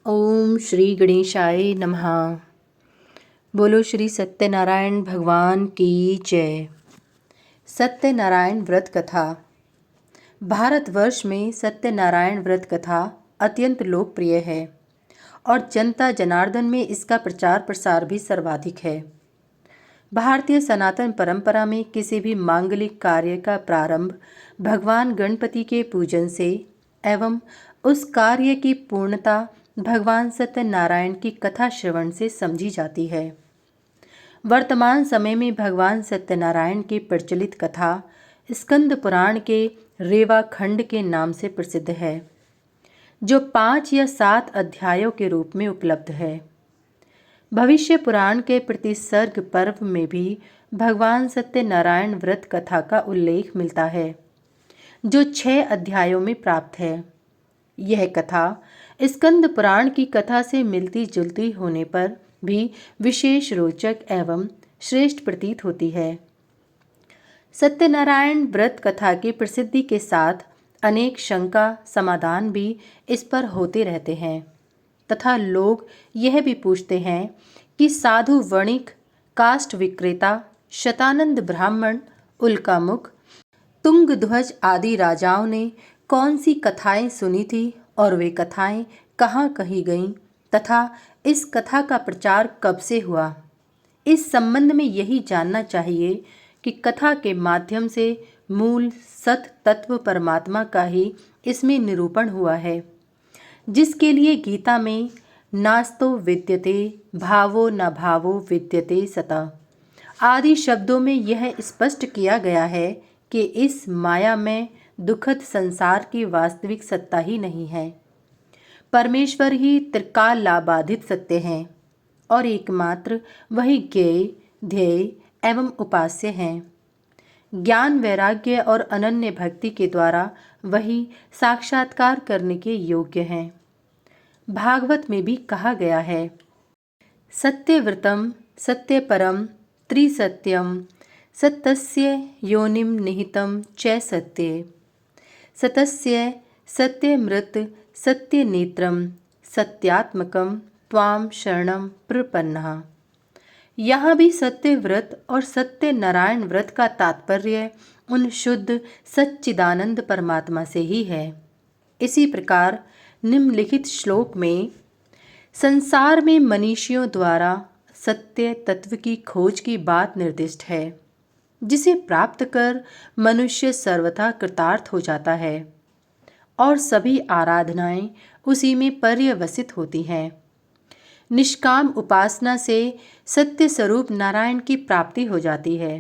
ओम श्री गणेशाय नमः। बोलो श्री सत्यनारायण भगवान की जय। सत्यनारायण व्रत कथा। भारतवर्ष में सत्यनारायण व्रत कथा अत्यंत लोकप्रिय है और जनता जनार्दन में इसका प्रचार प्रसार भी सर्वाधिक है। भारतीय सनातन परंपरा में किसी भी मांगलिक कार्य का प्रारंभ भगवान गणपति के पूजन से एवं उस कार्य की पूर्णता भगवान सत्यनारायण की कथा श्रवण से समझी जाती है। वर्तमान समय में भगवान सत्यनारायण की प्रचलित कथा स्कंद पुराण के रेवा खंड के नाम से प्रसिद्ध है, जो 5 या 7 अध्यायों के रूप में उपलब्ध है। भविष्य पुराण के प्रतिसर्ग पर्व में भी भगवान सत्यनारायण व्रत कथा का उल्लेख मिलता है, जो 6 अध्यायों में प्राप्त है। यह कथा स्कंद पुराण की कथा से मिलती जुलती होने पर भी विशेष रोचक एवं श्रेष्ठ प्रतीत होती है। सत्यनारायण व्रत कथा की प्रसिद्धि के साथ अनेक शंका समाधान भी इस पर होते रहते हैं तथा लोग यह भी पूछते हैं कि साधु वणिक, काष्ठ विक्रेता, शतानंद ब्राह्मण, उल्कामुख, तुंगध्वज आदि राजाओं ने कौन सी कथाएं सुनी थी और वे कथाएं कहाँ कही गईं तथा इस कथा का प्रचार कब से हुआ। इस संबंध में यही जानना चाहिए कि कथा के माध्यम से मूल सत तत्व परमात्मा का ही इसमें निरूपण हुआ है, जिसके लिए गीता में नास्तो विद्यते भावो न भावो विद्यते सता आदि शब्दों में यह स्पष्ट किया गया है कि इस माया में दुखद संसार की वास्तविक सत्ता ही नहीं है। परमेश्वर ही त्रिकालाबाधित सत्य हैं और एकमात्र वही ज्ञेय, ध्येय एवं उपास्य हैं। ज्ञान, वैराग्य और अनन्य भक्ति के द्वारा वही साक्षात्कार करने के योग्य हैं। भागवत में भी कहा गया है, सत्यव्रतम सत्यपरम त्रिसत्यम सत्यस्य योनिम निहितम च सत्ये सतस्य सत्यमृत सत्यनेत्रम सत्यात्मकम त्वाम शरणम प्रपन्नः। यहाँ भी सत्य व्रत और सत्य नारायण व्रत का तात्पर्य उन शुद्ध सच्चिदानंद परमात्मा से ही है। इसी प्रकार निम्नलिखित श्लोक में संसार में मनीषियों द्वारा सत्य तत्व की खोज की बात निर्दिष्ट है, जिसे प्राप्त कर मनुष्य सर्वथा कृतार्थ हो जाता है और सभी आराधनाएं उसी में पर्यवसित होती हैं। निष्काम उपासना से सत्य स्वरूप नारायण की प्राप्ति हो जाती है।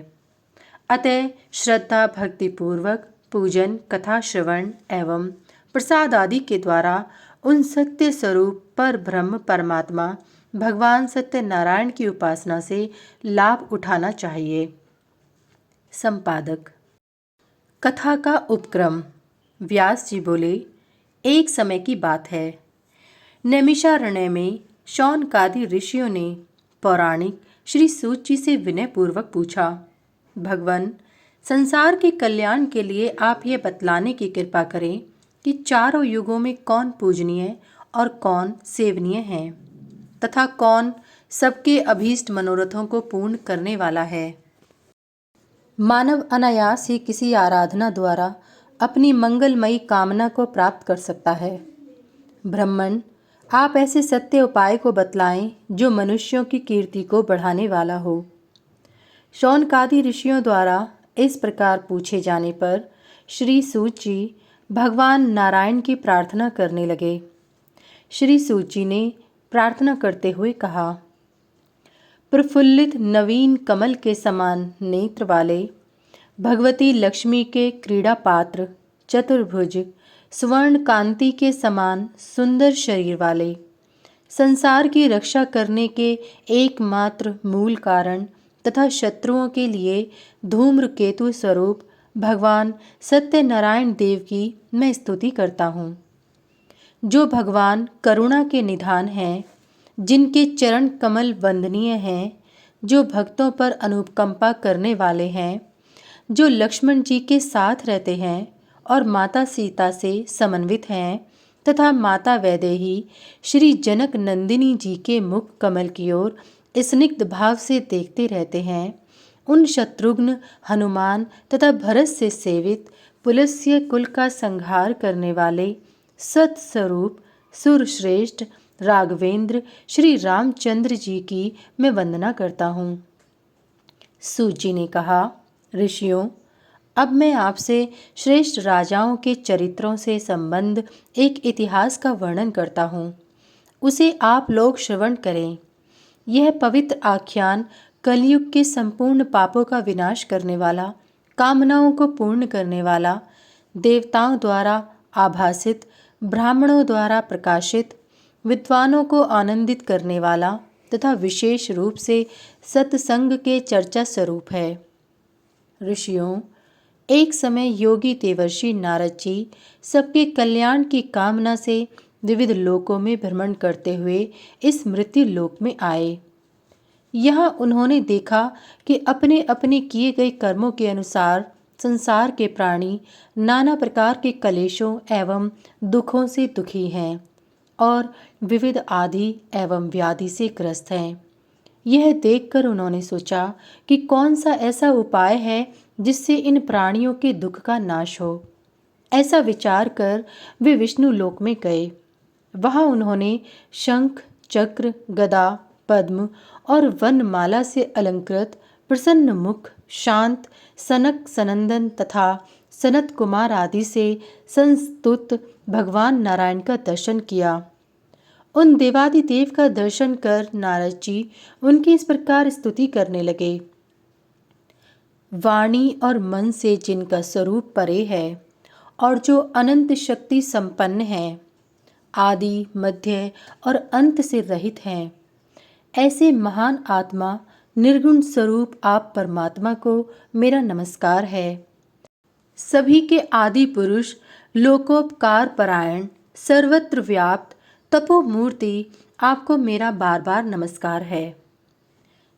अतः श्रद्धा भक्ति पूर्वक पूजन, कथा श्रवण एवं प्रसाद आदि के द्वारा उन सत्य स्वरूप पर ब्रह्म परमात्मा भगवान सत्यनारायण की उपासना से लाभ उठाना चाहिए। संपादक। कथा का उपक्रम। व्यास जी बोले, एक समय की बात है, नैमिषारण्य में शौनकादि ऋषियों ने पौराणिक श्री सूत जी से विनय पूर्वक पूछा, भगवान, संसार के कल्याण के लिए आप ये बतलाने की कृपा करें कि चारों युगों में कौन पूजनीय और कौन सेवनीय है तथा कौन सबके अभीष्ट मनोरथों को पूर्ण करने वाला है। मानव अनायास ही किसी आराधना द्वारा अपनी मंगलमयी कामना को प्राप्त कर सकता है। ब्राह्मण, आप ऐसे सत्य उपाय को बतलाएं जो मनुष्यों की कीर्ति को बढ़ाने वाला हो। शौनकादि ऋषियों द्वारा इस प्रकार पूछे जाने पर श्री सूत जी भगवान नारायण की प्रार्थना करने लगे। श्री सूत जी ने प्रार्थना करते हुए कहा, प्रफुल्लित नवीन कमल के समान नेत्र वाले, भगवती लक्ष्मी के क्रीड़ा पात्र, चतुर्भुज, स्वर्ण कांति के समान सुंदर शरीर वाले, संसार की रक्षा करने के एकमात्र मूल कारण तथा शत्रुओं के लिए धूम्रकेतु स्वरूप भगवान सत्यनारायण देव की मैं स्तुति करता हूँ, जो भगवान करुणा के निधान हैं, जिनके चरण कमल वंदनीय हैं, जो भक्तों पर अनुकंपा करने वाले हैं, जो लक्ष्मण जी के साथ रहते हैं और माता सीता से समन्वित हैं, तथा माता वैदेही श्री जनक नंदिनी जी के मुख कमल की ओर स्निग्ध भाव से देखते रहते हैं, उन शत्रुघ्न, हनुमान तथा भरत से सेवित पुलस्त्य कुल का संहार करने वाले सत्स्वरूप सुरश्रेष्ठ राघवेंद्र श्री रामचंद्र जी की मैं वंदना करता हूँ। सूत जी ने कहा, ऋषियों, अब मैं आपसे श्रेष्ठ राजाओं के चरित्रों से संबंध एक इतिहास का वर्णन करता हूँ। उसे आप लोग श्रवण करें। यह पवित्र आख्यान कलयुग के संपूर्ण पापों का विनाश करने वाला, कामनाओं को पूर्ण करने वाला, देवताओं द्वारा आभासित, ब्राह्मणों द्वारा प्रकाशित, विद्वानों को आनंदित करने वाला तथा विशेष रूप से सत्संग के चर्चा स्वरूप है। ऋषियों, एक समय योगी देवर्षि नारद जी सबके कल्याण की कामना से विविध लोकों में भ्रमण करते हुए इस मृत्यु लोक में आए। यहाँ उन्होंने देखा कि अपने अपने किए गए कर्मों के अनुसार संसार के प्राणी नाना प्रकार के कलेशों एवं दुखों से दुखी हैं और विविध आदि एवं व्याधि से ग्रस्त हैं। यह देखकर उन्होंने सोचा कि कौन सा ऐसा उपाय है जिससे इन प्राणियों के दुख का नाश हो। ऐसा विचार कर वे विष्णु लोक में गए। वहां उन्होंने शंख, चक्र, गदा, पद्म और वनमाला से अलंकृत प्रसन्न मुख, शांत सनक सनंदन तथा सनत कुमार आदि से संस्तुत भगवान नारायण का दर्शन किया। उन देवादिदेव का दर्शन कर नारद जी उनकी इस प्रकार स्तुति करने लगे। वाणी और मन से जिनका स्वरूप परे है और जो अनंत शक्ति संपन्न है, आदि, मध्य और अंत से रहित हैं, ऐसे महान आत्मा निर्गुण स्वरूप आप परमात्मा को मेरा नमस्कार है। सभी के आदि पुरुष, लोकोपकार परायण, सर्वत्र व्याप्त तपोमूर्ति आपको मेरा बार बार नमस्कार है।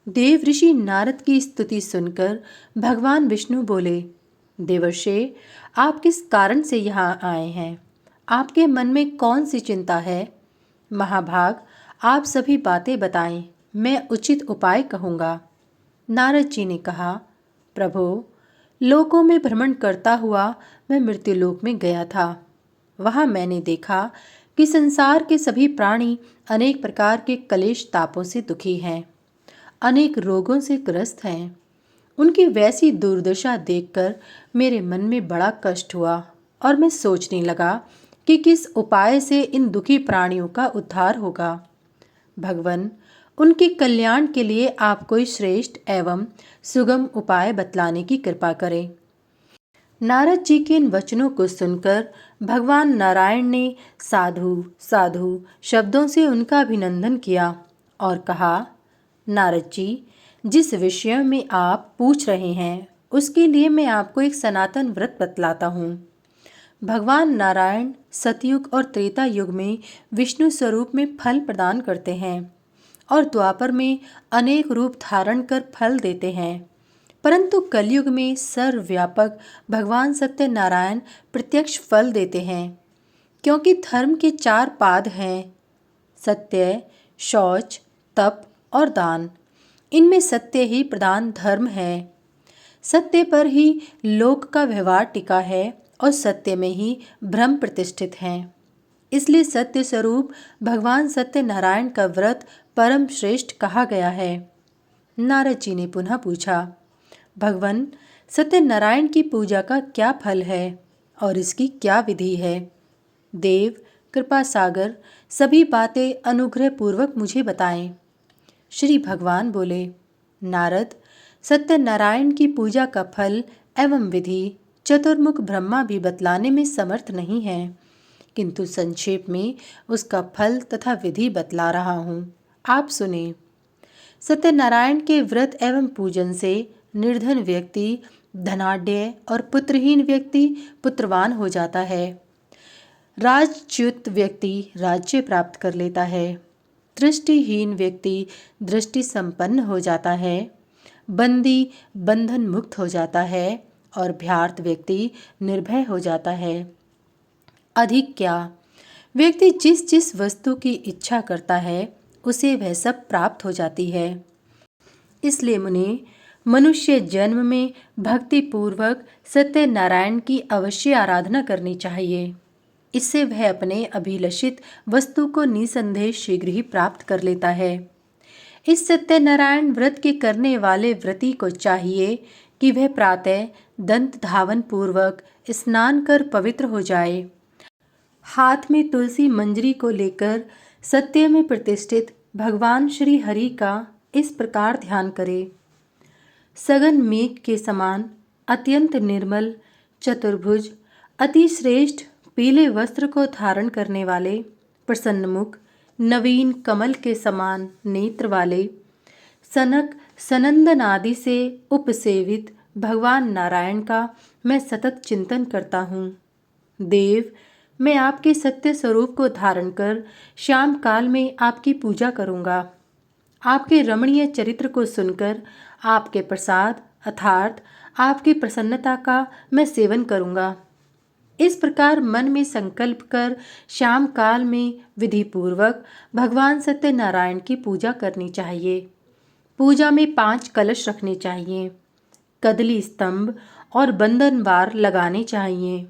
देव ऋषि नारद की स्तुति सुनकर भगवान विष्णु बोले, देवर्षे, आप किस कारण से यहाँ आए हैं? आपके मन में कौन सी चिंता है? महाभाग, आप सभी बातें बताएं, मैं उचित उपाय कहूँगा। नारद जी ने कहा, प्रभो, लोकों में भ्रमण करता हुआ मैं मृत्युलोक में गया था। वहाँ मैंने देखा कि संसार के सभी प्राणी अनेक प्रकार के कलेश तापों से दुखी हैं, अनेक रोगों से ग्रस्त हैं। उनकी वैसी दुर्दशा देखकर मेरे मन में बड़ा कष्ट हुआ और मैं सोचने लगा कि किस उपाय से इन दुखी प्राणियों का उद्धार होगा। भगवन, उनके कल्याण के लिए आप कोई श्रेष्ठ एवं सुगम उपाय बतलाने की कृपा करें। नारद जी के इन वचनों को सुनकर भगवान नारायण ने साधु साधु शब्दों से उनका अभिनंदन किया और कहा, नारद जी, जिस विषय में आप पूछ रहे हैं उसके लिए मैं आपको एक सनातन व्रत बतलाता हूँ। भगवान नारायण सतयुग और त्रेता युग में विष्णु स्वरूप में फल प्रदान करते हैं और द्वापर में अनेक रूप धारण कर फल देते हैं, परंतु कलयुग में सर्वव्यापक भगवान सत्यनारायण प्रत्यक्ष फल देते हैं। क्योंकि धर्म के 4 पाद हैं, सत्य, शौच, तप और दान। इनमें सत्य ही प्रधान धर्म है। सत्य पर ही लोक का व्यवहार टिका है और सत्य में ही ब्रह्म प्रतिष्ठित है। इसलिए सत्य स्वरूप भगवान सत्यनारायण का व्रत परम श्रेष्ठ कहा गया है। नारद जी ने पुनः पूछा, भगवन, सत्यनारायण की पूजा का क्या फल है और इसकी क्या विधि है? देव, कृपा सागर, सभी बातें अनुग्रह पूर्वक मुझे बताएं। श्री भगवान बोले, नारद, सत्यनारायण की पूजा का फल एवं विधि चतुर्मुख ब्रह्मा भी बतलाने में समर्थ नहीं है, किंतु संक्षेप में उसका फल तथा विधि बतला रहा हूँ, आप सुने। सत्यनारायण के व्रत एवं पूजन से निर्धन व्यक्ति धनाढ्य और पुत्रहीन व्यक्ति पुत्रवान हो जाता है। राजच्युत व्यक्ति राज्य प्राप्त कर लेता है। दृष्टिहीन व्यक्ति दृष्टि संपन्न हो जाता है। बंदी बंधन मुक्त हो जाता है और भ्रार्त व्यक्ति निर्भय हो जाता है। अधिक क्या, व्यक्ति जिस जिस वस्तु की इच्छा करता है उसे वह सब प्राप्त हो जाती है। इसलिए मुने, मनुष्य जन्म में भक्ति पूर्वक सत्यनारायण की अवश्य आराधना करनी चाहिए। इससे वह अपने अभिलषित वस्तु को निसंदेह शीघ्र ही प्राप्त कर लेता है। इस सत्यनारायण व्रत के करने वाले व्रती को चाहिए कि वह प्रातः दंत धावन पूर्वक स्नान कर पवित्र हो जाए, हाथ में तुलसी मंजरी को लेकर सत्य में प्रतिष्ठित भगवान श्री हरि का इस प्रकार ध्यान करे। सघन मेघ के समान अत्यंत निर्मल, चतुर्भुज, अति श्रेष्ठ पीले वस्त्र को धारण करने वाले, प्रसन्न मुख, नवीन कमल के समान नेत्र वाले, सनक सनंदन आदि से उपसेवित भगवान नारायण का मैं सतत चिंतन करता हूँ। देव, मैं आपके सत्य स्वरूप को धारण कर शाम काल में आपकी पूजा करूँगा। आपके रमणीय चरित्र को सुनकर आपके प्रसाद अर्थात आपकी प्रसन्नता का मैं सेवन करूँगा। इस प्रकार मन में संकल्प कर शाम काल में विधि पूर्वक भगवान सत्यनारायण की पूजा करनी चाहिए। पूजा में 5 कलश रखने चाहिए, कदली स्तंभ और बंधनवार लगाने चाहिए।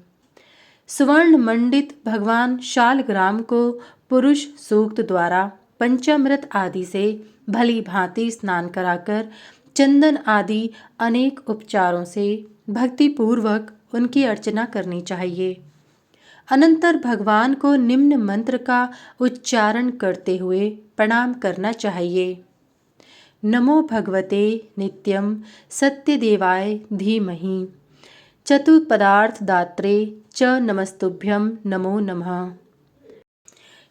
स्वर्ण मंडित भगवान शालग्राम को पुरुष सूक्त द्वारा पंचामृत आदि से भली भांति स्नान कराकर चंदन आदि अनेक उपचारों से भक्ति पूर्वक उनकी अर्चना करनी चाहिए। अनंतर भगवान को निम्न मंत्र का उच्चारण करते हुए प्रणाम करना चाहिए। नमो भगवते नित्यं सत्यदेवाय धीमहि चतुपदार्थ दात्रे च नमस्तुभ्यं नमो नमः।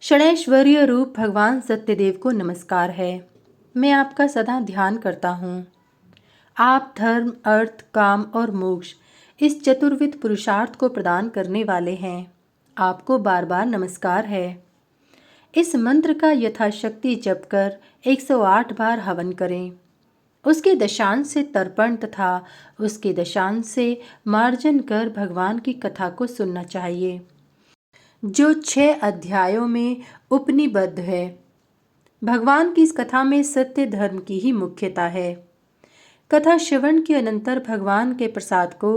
षणैश्वर्य रूप भगवान सत्यदेव को नमस्कार है। मैं आपका सदा ध्यान करता हूँ। आप धर्म, अर्थ, काम और मोक्ष इस चतुर्विध पुरुषार्थ को प्रदान करने वाले हैं। आपको बार बार नमस्कार है। इस मंत्र का यथाशक्ति जप कर 108 बार हवन करें। उसके दशांश से तर्पण तथा उसके दशांश से मार्जन कर भगवान की कथा को सुनना चाहिए, जो 6 अध्यायों में उपनिबद्ध है। भगवान की इस कथा में सत्य धर्म की ही मुख्यता है। कथा श्रवण के अनंतर भगवान के प्रसाद को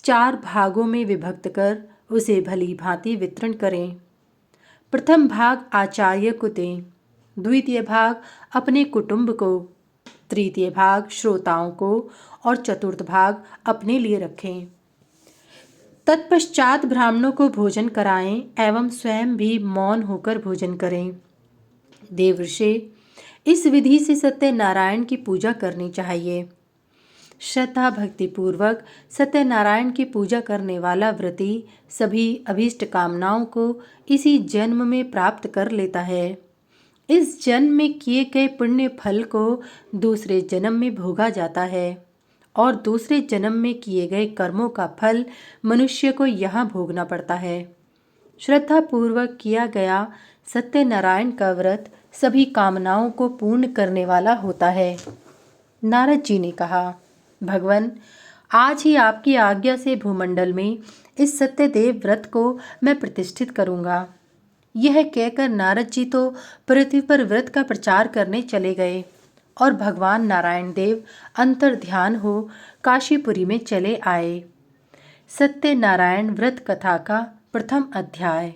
4 भागों में विभक्त कर उसे भली भांति वितरण करें। प्रथम भाग आचार्य को दें, द्वितीय भाग अपने कुटुंब को, तृतीय भाग श्रोताओं को और चतुर्थ भाग अपने लिए रखें। तत्पश्चात ब्राह्मणों को भोजन कराएं एवं स्वयं भी मौन होकर भोजन करें। देवर्षि, इस विधि से सत्यनारायण की पूजा करनी चाहिए। श्रद्धा भक्ति पूर्वक सत्यनारायण की पूजा करने वाला व्रती सभी अभीष्ट कामनाओं को इसी जन्म में प्राप्त कर लेता है। इस जन्म में किए गए पुण्य फल को दूसरे जन्म में भोगा जाता है और दूसरे जन्म में किए गए कर्मों का फल मनुष्य को यहाँ भोगना पड़ता है। श्रद्धा पूर्वक किया गया सत्यनारायण का व्रत सभी कामनाओं को पूर्ण करने वाला होता है। नारद जी ने कहा, भगवान, आज ही आपकी आज्ञा से भूमंडल में इस सत्यदेव व्रत को मैं प्रतिष्ठित करूंगा। यह कहकर नारद जी तो पृथ्वी पर व्रत का प्रचार करने चले गए और भगवान नारायण देव अंतर ध्यान हो काशीपुरी में चले आए। सत्यनारायण व्रत कथा का प्रथम अध्याय।